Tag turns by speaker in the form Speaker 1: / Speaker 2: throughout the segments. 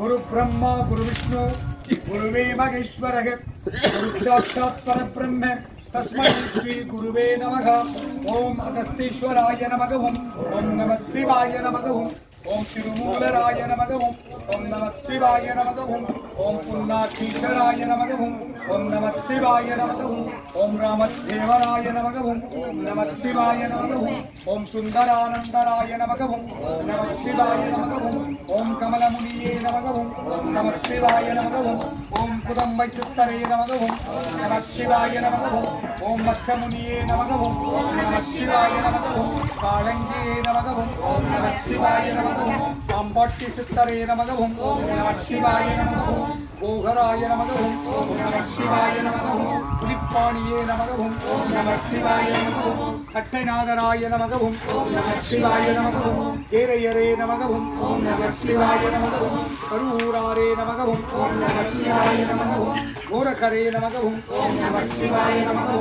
Speaker 1: குரு பிரம்மா குரு விஷ்ணு குருவே மகேஸ்வரக குரு சாட்சாத் பரபிரம்ம தஸ்மை ஸ்ரீ குருவே நமக. ஓம் அகஸ்தீஸ்வராய நமக. ஓம் நம சிவாய நமக. ஓம் திருமூலராய நமக. ஓம் நம சிவாய நமக. ஓம் புன்னாட்சீஸ்வராய நமக. ஓம் நம சிவாய நமக. ஓம் ராமதேவராய நமக. ஓம் நம சிவாய நமக. ஓம் சுந்தரானந்தராய நமக. ஓம் நம சிவாய நமக. ஓம் கமலமுனியே நமக. ஓம் நம சிவாய நமக. ஓம் புதம்பை சித்தரே நமக. ஓம் நம சிவாய நமக. ஓம் மச்சமுனியே நமக. ஓம் நம சிவாய நமக. காளங்கியே நமக. ஓம் நம சிவாய நமக. அம்பாட்டி சித்தரே நமக. ஓம் நம சிவாய நமக. கோகராய நமக. ஓம் நம சிவாய நமக. புலிப்பாணியே நமக. ஓம் நம சிவாய நமக. சட்டைநாதராய நமக. ஓம் நம சிவாய நமக. கேரையரே நமக. ஓம் நம சிவாய நமக. கரூராரே நமக. ஓம் நம சிவாய நமக. கோரகரே நமக. ஓம் நம சிவாய நமக.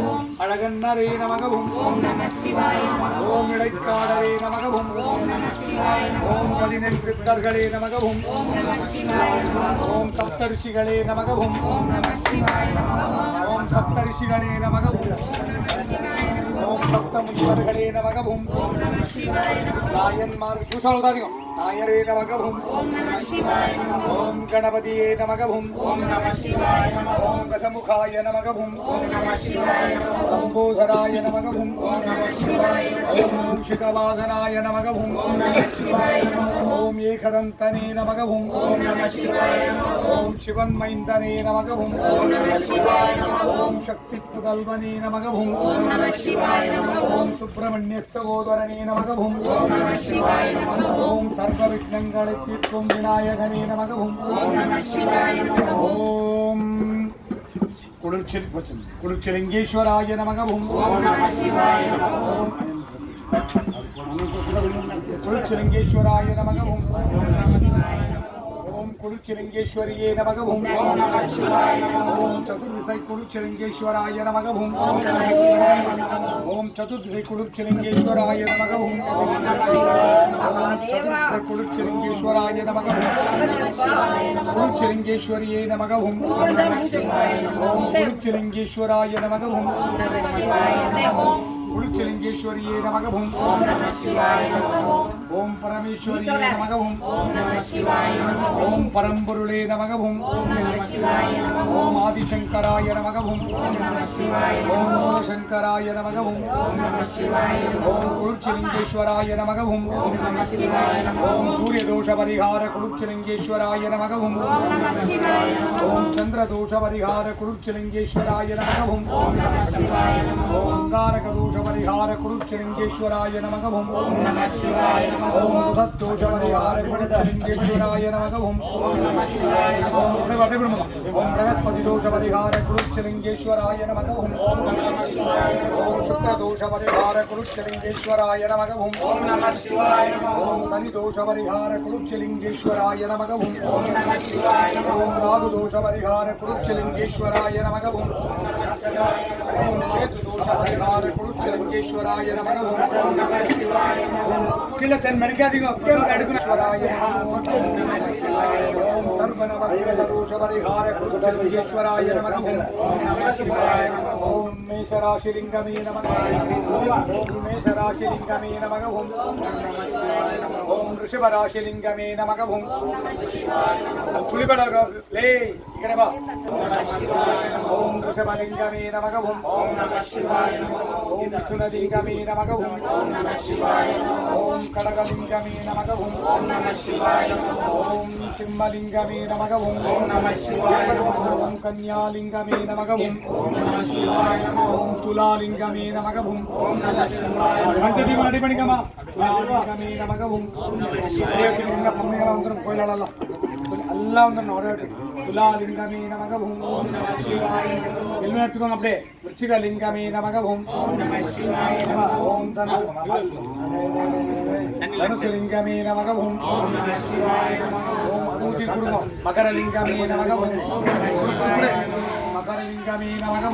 Speaker 1: அழகன்னரே நமக. ஓம் நம சிவாய நமக. ஓம் இடைக்காடரே நமக. ஓம் நம சிவாய நமக. ஓம் பதினெண் சித்தர்களே நமக. ஓம் நம சிவாய நமக. ஓம் சப்தரிஷிகளே நமக. ஓம் நம சிவாய நமக. ஓம் சப்தரிஷிகளே நமக. ஓம் சப்தமுனிவர்களே நமக. ஓம் நம சிவாய நமக. நாயன்மார் பூசாவதாரியம் நாயரே நமக. ஓம் நம சிவாய நமக. ஓம் கணபதியே நமக. ஓம் நம சிவாய நமக. ஓம் தசமுகாய நமக. ஓம் நம சிவாய நமக. லம்போதராய நமக. ஓம் நம சிவாய நமக. ஓம் சிகவாகனாய நமக. ஓம் நம சிவாய நமக. ஓம் ஏகதந்தனே நமக. ஓம் நம சிவாய நமக. ஓம் சிவன் மைந்தனே நமக. ஓம் நம சிவாய நமக. ஓம் சக்தி புதல்வனே நமக. ஓம் நம சிவாய நமக. ஓம் சுப்பிரமணிய சகோதரனே நமக. ஓம் நம சிவாய நமக. ஓம் சர்வ விக்னங்களை தீர்க்கும் விநாயகனே நமக. ஓம் நம சிவாய நமக. ஓம் குளிர்ச்சிலிங்கேஸ்வராய நமக. ஓம் நம சிவாய நமக. குளிர்ச்சிலிங்கேஸ்வராய நமக. ஓம் குளிர்ச்சிலிங்கேஸ்வரியே நமக. ஓம் நம சிவாய நமக. ஓம் சதுர்திசை குளிர்ச்சிலிங்கேஸ்வராய நமக. ஓம் நம சிவாய நமக. ஓம் சதுர்திசை குளிர்ச்சிலிங்கேஸ்வராய நமக. ஓம் நம சிவாய நமக. சதுர்திசை குளிர்ச்சிலிங்கேஸ்வராய நமக. குளிர்ச்சிலிங்கேஸ்வரியே நமக. ஓம் நம சிவாய நமக. ஓம் குளிர்ச்சிலிங்கேஸ்வராய நமக. ஓம் நம சிவாய நமக. குளிர்ச்சிலிங்கேஸ்வரியே நமக. ஓம் நம சிவாய நமக. ஓம் பரமேஸ்வரியே நமக. ஓம் நம சிவாய நமக. ஓம் பரம்பொருளே நமக. ஓம் நம சிவாய நமக. ஓம் ஆதிசங்கராய நமக. ஓம் நம சிவாய நமக. ஓம் மூலசங்கராய நமக. ஓம் நம சிவாய நமக. ஓம் குளிர்ச்சிலிங்கேஸ்வராய நமக. ஓம் நம சிவாய நமக. ஓம் சூரிய தோஷ பரிகார குளிர்ச்சிலிங்கேஸ்வராய நமக. ஓம் நம சிவாய நமக. ஓம் சந்திர தோஷ பரிகார குளிர்ச்சிலிங்கேஸ்வராய நமக. ஓம் நம சிவாய நமக. ஓம் தாரக தோஷ பரிகார குளிர்ச்சிலிங்கேஸ்வராய நமக. ஓம் நம சிவாய நமக. ஓம் புதத்தோஷ பரிகார குளிர்ச்சிலிங்கேஸ்வராய நமக. ஓம் நம சிவாய நமக. ஓம் பிரகஸ்பதி தோஷ பரிகார குளிர்ச்சிலிங்கேஸ்வராய நமக. ஓம் நம சிவாய நமக. ஓம் சுக்ர தோஷ பரிகார குளிர்ச்சிலிங்கேஸ்வராய நமக. ஓம் நம சிவாய நமக. ஓம் சனி தோஷ பரிகார குளிர்ச்சிலிங்கேஸ்வராய நமக. ஓம் நம சிவாய நமக. ஓம் ராகு தோஷ பரிகார குளிர்ச்சிலிங்கேஸ்வராய நமக. ஓம் கேது தோஷ பரிகார குளிர்ச்சிலிங்கேஸ்வராய நமக. ஓம் நம சிவாய நமக. கீழே தென் மணிக்காதீங்க அடுக்குனேஸ்வராய நமக. ஓம் சர்வநவக்கிரக தோஷ பரிகார குளிர்ச்சிலிங்கேஸ்வராய நமக. ஓம் நம சிவாய நமக. ஓம் மேஷராசிலிங்கமே நமக. ஓம் மேஷராசிலிங்கமே நமக. ஓம் ஓம் ரிஷபராசிலிங்கமே நமக. ஓம் துளிபட லே ఇక్కడ బా ఓం ఋషభలింగమే నమః. ఓం నమః శివాయ నమః. ఓం మిథునలింగమే నమః. ఓం నమః శివాయ నమః. ఓం కడగలింగమే నమః. ఓం నమః శివాయ నమః. ఓం సింహలింగమే నమః. ఓం నమః శివాయ నమః. ఓం కన్యాలింగమే నమః. ఓం నమః శివాయ నమః. ఓం తులాలింగమే నమః. ఓం నమః శివాయ నమః. పంచదీప నడిపణికమా తులాలింగమే నమః. ఓం నమః శివాయ నమః. పొమ్మిగల అందరం కోయిలల్ల எல்லாம் வந்து ஒரே துலாலிங்கமே நமக. ஓம் நம சிவாய நமக. எல்லாம் எடுத்துக்கோங்க அப்படியே. விருச்சிகலிங்கமே நமக. ஓம் நம சிவாய நமக. ஓம் தனுசுலிங்கமே நமக. ஓம் நம சிவாய நமக. ஓம் அனுமதி கொடுங்க. மகரலிங்கமே நமக ஓம் மகரலிங்கமே நமக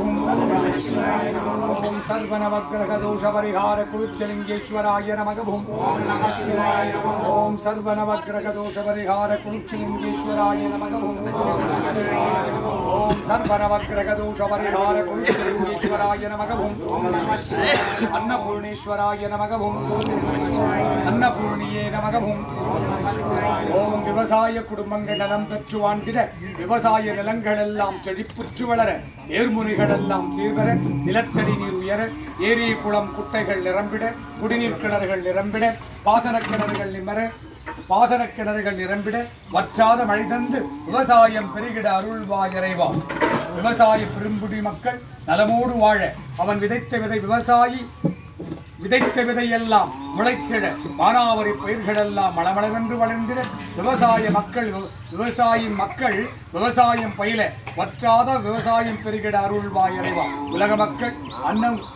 Speaker 1: ஓம் சர்வநவக்கிரக தோஷ பரிகார குருச்சலிங்கேஸ்வராய நமக ஓம் சர்வநவக்கிரக தோஷ பரிகார குருச்சலிங்கேஸ்வராய நமக ஓம் சர்வநவக்கிரக தோஷ பரிகார குருச்சலிங்கேஸ்வராய நமக அன்னபூர்ணேஸ்வராய நமக அன்னபூர்ணியே நமக ஓம் விவசாய குடும்பங்கள் நலம் பெற்று வாழ்ந்திட விவசாய நிலங்கள் எல்லாம் செழிப்புற்று வளர ஏர்முறைகள் எல்லாம் சீர்பெற நிலத்தடி நீர் உயர ஏரி குளம் குட்டைகள் நிரம்பிட குடிநீர் கிணறுகள் நிரம்பிட பாசனக் கிணறுகள் நிரம்பிட வற்றாத மழை தந்து விவசாயம் பெருகிட அருள்வாய் இறைவா. விவசாய பெரும்புடி மக்கள் நலமோடு வாழ அவன் விதைத்த விதையெல்லாம் முளைத்திட மானாவரி பயிர்களெல்லாம் மளமளவென்று வளர்ந்திட விவசாயியின் மக்கள் விவசாயம் பயில வற்றாத விவசாயம் பெருகிட அருள்வாய் இறைவா. உலக மக்கள்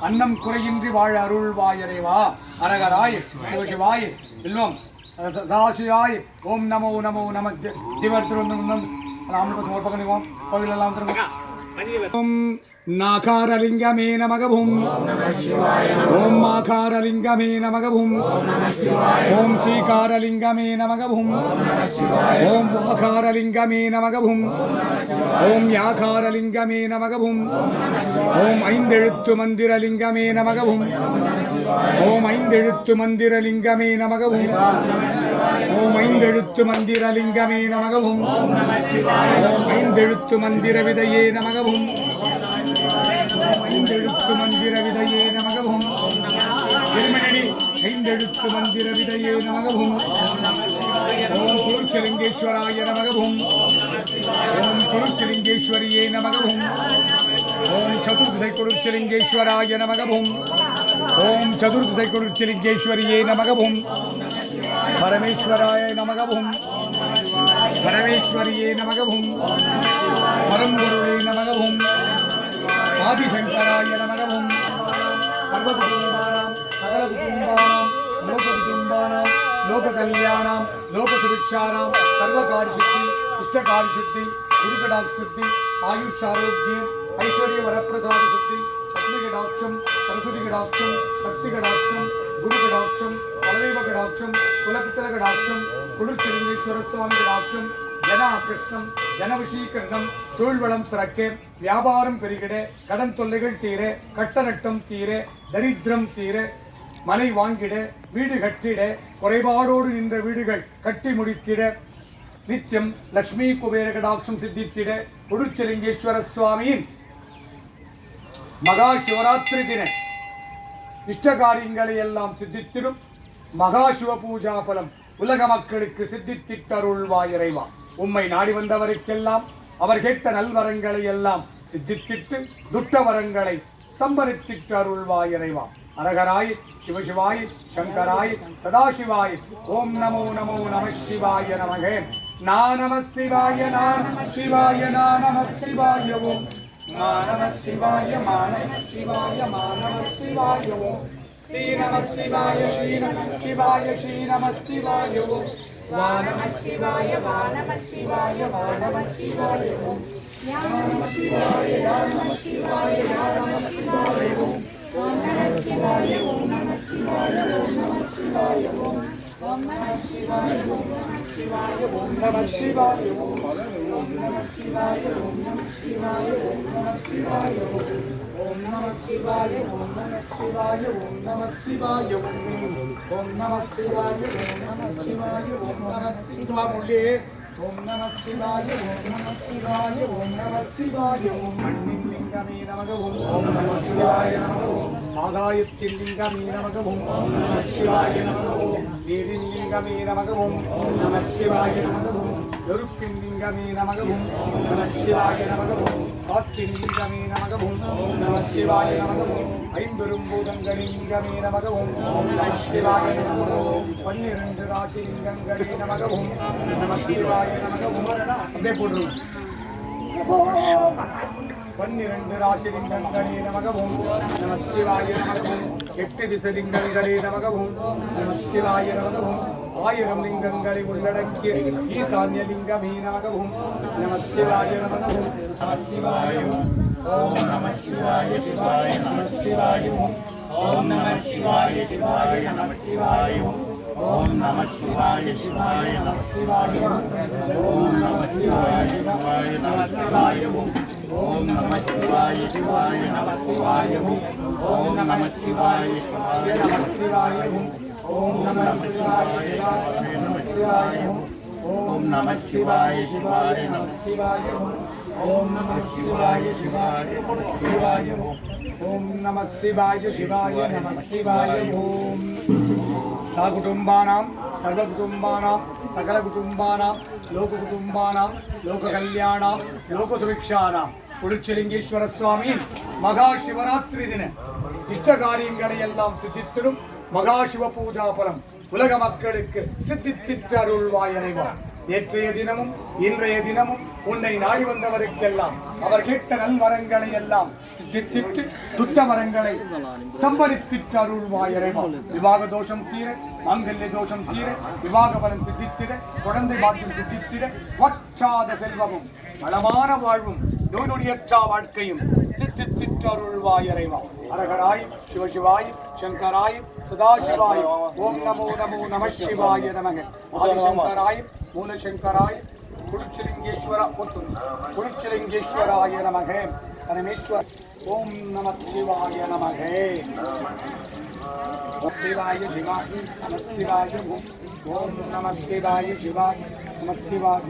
Speaker 1: அன்னம் குறையின்றி வாழ அருள்வாய் இறைவா. அரகராய் சிவாய் வில்வம் சதாசிவாய் ஓம் நமோ நமோ நம திவர்த்திருந்தம் சமர்ப்பகம் கோவிலெல்லாம் ஓம் நாகாரலிங்கமே நமகவும் ஓம் மாகாரலிங்கமே நமகவும் ஓம் ஸ்ரீகாரலிங்கமே நமகவும் ஓம் வாகாரலிங்கமே நமகவும் ஓம் யாகாரலிங்கமே நமகவும் ஓம் ஐந்தெழுத்து மந்திரலிங்கமே நமகவும் ஓம் ஐந்தெழுத்து மந்திரலிங்கமே நமகவும் ஓம் ஐந்தெழுத்து மந்திரலிங்கமே நமகவும் ஓம் ஐந்தெழுத்து மந்திர விதையே நமகவும் ஐந்தெழுத்து மந்திர விதையே நமகவும் திருமணி ஐந்தெழுத்து மந்திர விதையே நமகவும் ஓம் குருச்சலிங்கேஸ்வராய நமகவும் ஓம் குருச்சலிங்கேஸ்வரியே நமகவும் ஓம் சதுர்திசை குருச்சலிங்கேஸ்வராய நமகவும் ஓம் சதுர்திசை குருச்சலிங்கேஸ்வரியே நமகவும் பரமேஸ்வராய நமகவும் பரமேஸ்வரியே நமகவும் பரம்பொருளே நமகவும் ஆதிசங்கராய நமகவும் சர்வகுடும்பானாம் சகலகுடும்பானாம் லோககுடும்பானாம் லோக கல்யாணாம் லோக சுபிக்ஷானாம் சர்வகாரி சித்தி இஷ்டகாரி சித்தி குருகடாக் சித்தி ஆயுஷ் ஆரோக்கியம் ஐஸ்வர்ய வரப்பிரசாத சித்தி சக்தி கடாட்சம் சரஸ்வதி கடாட்சம் சக்தி கடாட்சம் குரு கடாட்சம் பலதெய்வ கடாட்சம் குலபித்தல கடாட்சம் குளிர்ச்சலிங்கேஸ்வர சுவாமி கடாட்சம் ஜன ஆகிருஷ்ணம் ஜனவசீகரணம் தொழில்வளம் சிறக்க வியாபாரம் பெருகிட கடன் தொல்லைகள் தீர கட்டநட்டம் தீர தரித்திரம் தீர மனை வாங்கிட வீடு கட்டிட குறைபாடோடு நின்ற வீடுகள் கட்டி முடித்திட நித்தியம் லட்சுமி குபேர கடாட்சம் சித்தித்திட குருச்சலிங்கேஸ்வர சுவாமியின் மகா சிவராத்திரி தின இஷ்ட காரியங்களை எல்லாம் சித்தித்திடும் மகா சிவ பூஜா பலம் உலக மக்களுக்கு சித்தித்திட்டருள்வாய் இறைவா. உம்மை நாடி வந்தவருக்கெல்லாம் அவர் கேட்ட நல்வரங்களை எல்லாம் சித்தித்திட்டு துட்ட வரங்களை சம்பரித்திட்டு அருள்வாய் இறைவா. அரகராய் சிவசிவாய் சங்கராய் சதாசிவாய் ஓம் நமோ நமோ நம சிவாய நமகே. நம சிவாய நம சிவாய நம சிவாய ஓம் நம சிவாய நம சிவாய நம சிவாய ஓம் ஸ்ரீ நம சிவாய ஸ்ரீ நம சிவாய ஸ்ரீ நம சிவாய ஓம் நம சிவாய நம சிவாய நம சிவாய ஓம் நம சிவாய நம சிவாய நம சிவாய ஓம் நம சிவாய நம சிவாய நம சிவாய ஓம் நம சிவாய நம சிவாய நம சிவாய ஓம் நம சிவாய நம சிவாய நம சிவாய ஓம் நம சிவாய நம சிவாய நம சிவாய ஓம் நம சிவாய நம சிவாய நம சிவாய ஓம் நம சிவாய நம சிவாய நம சிவாய ஓம் மண்ணின் லிங்கமே நமக ஓம் நம சிவாய நமக ஓம் ஆகாயத்தின் லிங்கமே நமக ஓம் நம சிவாய நமக ஓம் நீரின் லிங்கமே நமக ஓம் நம சிவாய நமக ஓம் நெருப்பின் லிங்கமே நமக ஓம் நம சிவாய நமக ஓம் காற்றின் லிங்கமே நமக ஓம் நம சிவாய நமக ஓம் ஐம்பெரும் பூதங்களின் லிங்கமே நமக ஓம் நம சிவாய நமக ஓம் 12 ராசி லிங்கங்களே நமக ஓம் நம சிவாய நமக ஓம் அப்படியே போடுறோம். 12 ராசிலிங்கங்களே நமகவும் நமச்சிவாய நமகவும் 8 திசைலிங்கங்களே நமகவும் நமச்சிவாய நமகவும் 1000 லிங்கங்களை உள்ளடக்கிய ஈசான்ய லிங்கமே நமகவும் நமச்சிவாய நமகவும் நமச்சிவாய ஓம் நமச்சிவாய சிவாய நமச்சிவாய ஓம் நமச்சிவாய சிவாய நமச்சிவாய ஓம் நமச்சிவாய சிவாய நமச்சிவாய ஓம் நமச்சிவாய சிவாய நமச்சிவாய ஓம் நமச்சிவாய சிவாய நமச்சிவாய ஓம் நமச்சிவாய சிவாய நமச்சிவாய ஓம் நமச்சிவாய சிவாய நமச்சிவாய ஓம் நமச்சிவாய சிவாய நமச்சிவாய ஓம் நமச்சிவாய சிவாய நமச்சிவாய ஓம் நமச்சிவாய சிவாய நமச்சிவாய ஓம் सर्वकुटुंबानां सकलकुटुंबानां लोककुटुंबानां लोककल्याणां लोकसुभिक्षानां उडुच्चलिंगेश्वर स्वामी महाशिवरात्रि दिन इष्टकार्यங்களையெல்லாம் சித்தித்திடும் மகாசிவ பூஜா பலம் உலக மக்களுக்கு சித்தித்திட்டு அருள்வாய் இறைவா. நேற்றைய தினமும் இன்றைய தினமும் உன்னை நாடி வந்தவருக்கெல்லாம் அவர் கேட்ட நல்வரங்களை எல்லாம் சித்தித்திட்டு துட்ட வரங்களை ஸ்தம்பரித்திட்டு அருள்வாய் இறைவா. விவாக தோஷம் தீர, மாங்கல்ய தோஷம் தீர, விவாக பலம் சித்தித்திட, குழந்தை பாக்கியம் சித்தித்திட, வற்றாத செல்வமும் வளமான வாழ்வும் நோய் நொடியற்ற வாழ்க்கையும் சித்தித்திட்டு அருள்வாய் இறைவா. அரகராய் சிவசிவாய் சங்கராய் சதாசிவாய் ஓம் நமோ நமோ நம சிவாய நமக. ஆதிசங்கராய் மூலசங்கராய் குருச்சலிங்கேஸ்வராய நமக. பரமேஸ்வர் ஓம் நம சிவாய நமக. சிவாய சிவாய நம சிவாய ஓம் நம சிவாய சிவாய நம சிவாய.